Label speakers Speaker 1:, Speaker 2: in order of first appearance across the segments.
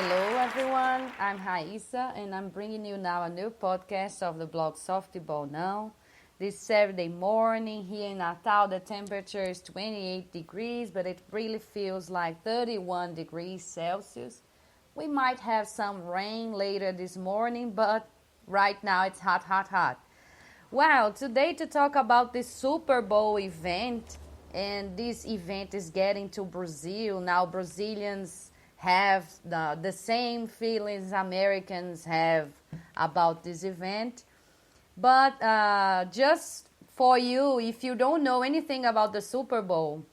Speaker 1: Hello, everyone. I'm Raissa, and I'm bringing you now a new podcast of the blog Softball Now. This Saturday morning here in Natal, the temperature is 28 degrees, but it really feels like 31 degrees Celsius. We might have some rain later this morning, but right now it's hot, hot, hot. Well, today to talk about the Super Bowl event, and this event is getting to Brazil. Now, Brazilians have the same feelings Americans have about this event. But just for you, if you don't know anything about the Super Bowl,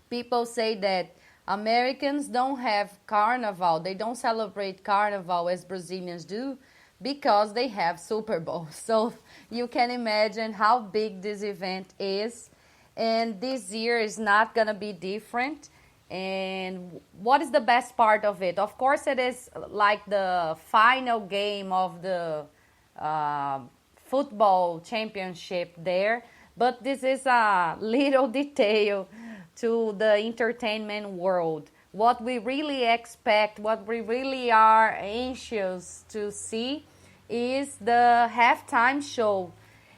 Speaker 1: people say that Americans don't have carnival. They don't celebrate carnival as Brazilians do because they have Super Bowl. So you can imagine how big this event is. And this year is not going to be different. And what is the best part of it? Of course, it is like the final game of the football championship there. But this is a little detail to the entertainment world. What we really expect, what we really are anxious to see is the halftime show.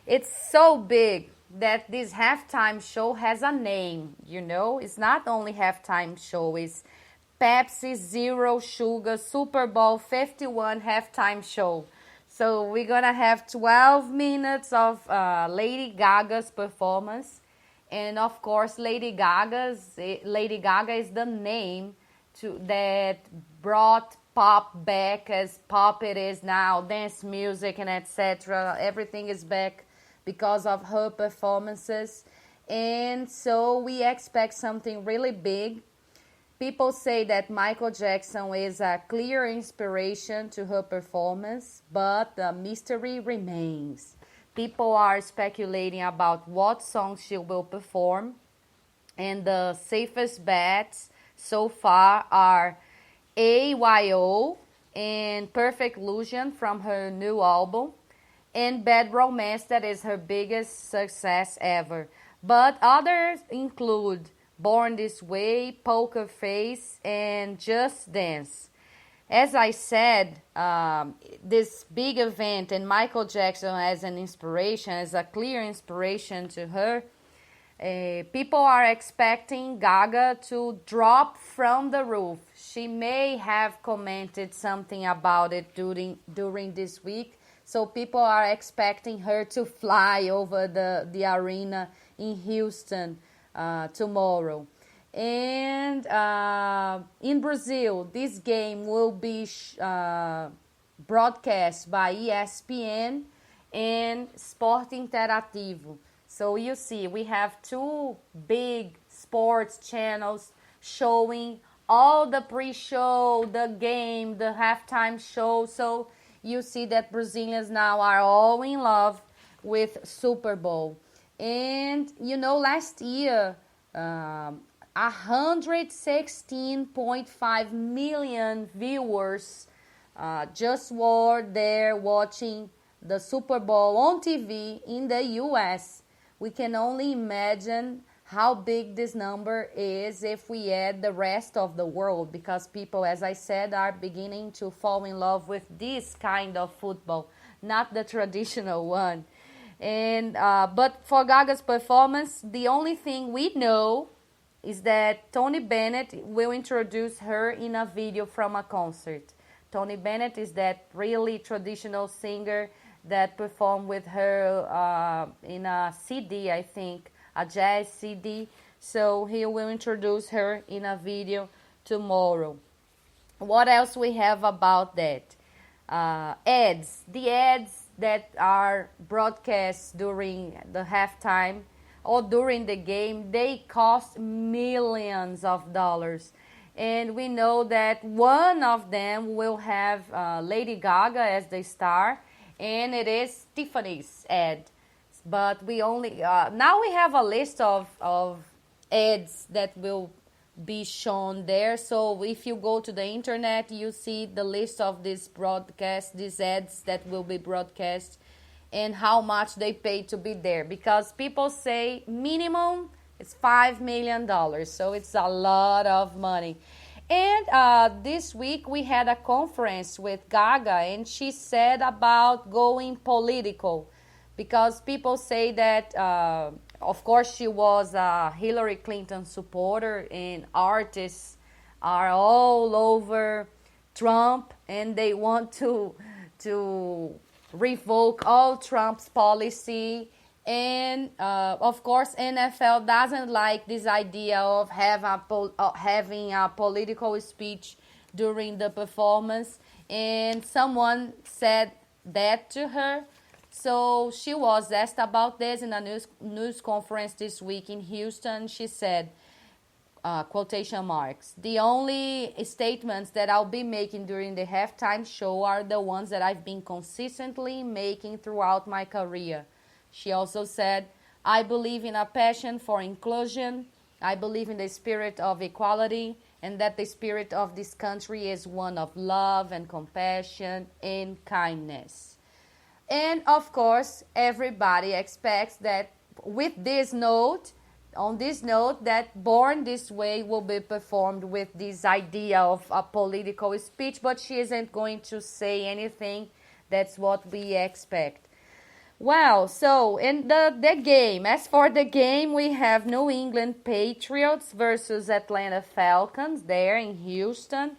Speaker 1: It's so big that this halftime show has a name, you know? It's not only halftime show, it's Pepsi Zero Sugar Super Bowl 51 halftime show. So we're gonna have 12 minutes of Lady Gaga's performance. And of course, Lady Gaga is the name that brought pop back as pop it is now, dance music and etc. Everything is back because of her performances. And so we expect something really big. People say that Michael Jackson is a clear inspiration to her performance, but the mystery remains. People are speculating about what songs she will perform, and the safest bets so far are AYO and Perfect Illusion from her new album, and Bad Romance, that is her biggest success ever. But others include Born This Way, Poker Face, and Just Dance. As I said, this big event and Michael Jackson as an inspiration, as a clear inspiration to her, people are expecting Gaga to drop from the roof. She may have commented something about it during this week, so people are expecting her to fly over the arena in Houston tomorrow. And in Brazil, this game will be broadcast by ESPN and Sport Interativo. So you see, we have two big sports channels showing all the pre-show, the game, the halftime show. So you see that Brazilians now are all in love with Super Bowl. And, you know, last year, 116.5 million viewers just were there watching the Super Bowl on TV in the US. We can only imagine how big this number is if we add the rest of the world, because people, as I said, are beginning to fall in love with this kind of football, not the traditional one. And but for Gaga's performance, the only thing we know is that Tony Bennett will introduce her in a video from a concert. Tony Bennett is that really traditional singer that performed with her in a CD, I think, a jazz CD. So he will introduce her in a video tomorrow. What else we have about that? Ads. The ads that are broadcast during the halftime or during the game, they cost millions of dollars. And we know that one of them will have Lady Gaga as the star, and it is Tiffany's ad. But we only, now we have a list of ads that will be shown there. So if you go to the internet, you see the list of these ads that will be broadcast and how much they pay to be there. Because people say minimum is $5 million, so it's a lot of money. And this week we had a conference with Gaga, and she said about going political because people say that, of course, she was a Hillary Clinton supporter, and artists are all over Trump, and they want to revoke all Trump's policy. And of course, NFL doesn't like this idea of having a political speech during the performance. And someone said that to her. So she was asked about this in a news conference this week in Houston. She said, quotation marks, "The only statements that I'll be making during the halftime show are the ones that I've been consistently making throughout my career." She also said, "I believe in a passion for inclusion. I believe in the spirit of equality, and that the spirit of this country is one of love and compassion and kindness." And of course, everybody expects that with this note, on this note, that Born This Way will be performed with this idea of a political speech, but she isn't going to say anything. That's what we expect. Well, so in the game, as for the game, we have New England Patriots versus Atlanta Falcons there in Houston.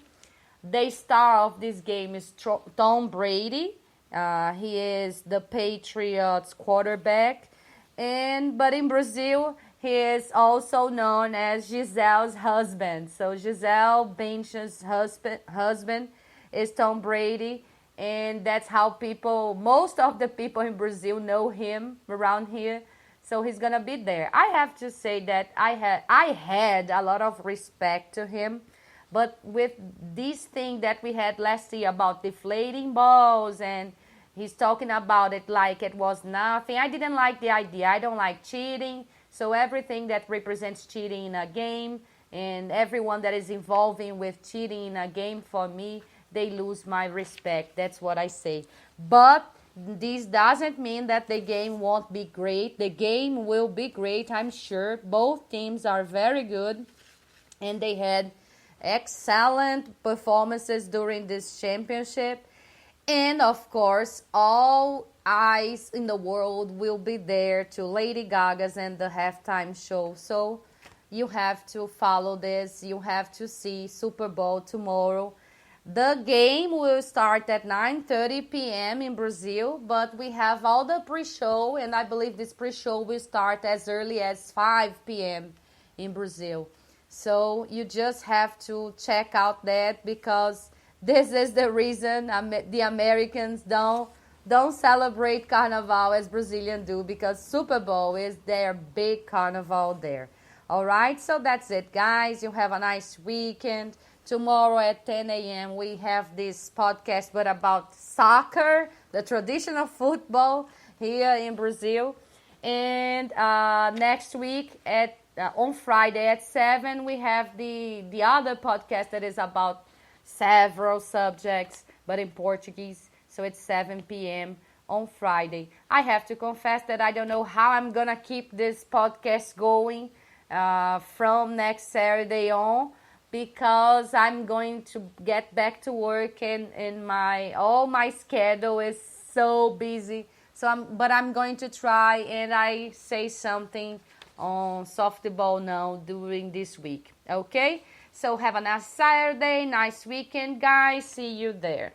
Speaker 1: The star of this game is Tom Brady. He is the Patriots quarterback. But in Brazil, he is also known as Gisele's husband. So Gisele Bündchen's husband is Tom Brady. And that's how most of the people in Brazil know him around here. So he's going to be there. I have to say that I had a lot of respect to him. But with this thing that we had last year about deflating balls, and he's talking about it like it was nothing, I didn't like the idea. I don't like cheating. So everything that represents cheating in a game and everyone that is involving with cheating in a game, for me, they lose my respect. That's what I say. But this doesn't mean that the game won't be great. The game will be great, I'm sure. Both teams are very good, and they had excellent performances during this championship. And of course, all eyes in the world will be there to Lady Gaga's and the halftime show. So you have to follow this. You have to see Super Bowl tomorrow. The game will start at 9:30 p.m. in Brazil, but we have all the pre-show, and I believe this pre-show will start as early as 5 p.m. in Brazil. So you just have to check out that, because this is the reason the Americans don't celebrate Carnival as Brazilians do, because Super Bowl is their big carnival there. All right, so that's it, guys. You have a nice weekend. Tomorrow at 10 a.m. we have this podcast, but about soccer, the traditional football here in Brazil. And next week on Friday at 7, we have the other podcast that is about several subjects, but in Portuguese. So it's 7 p.m. on Friday. I have to confess that I don't know how I'm going to keep this podcast going from next Saturday on, because I'm going to get back to work, and all my schedule is so busy. But I'm going to try, and I say something on softball now during this week. Okay? So have a nice Saturday, nice weekend, guys. See you there.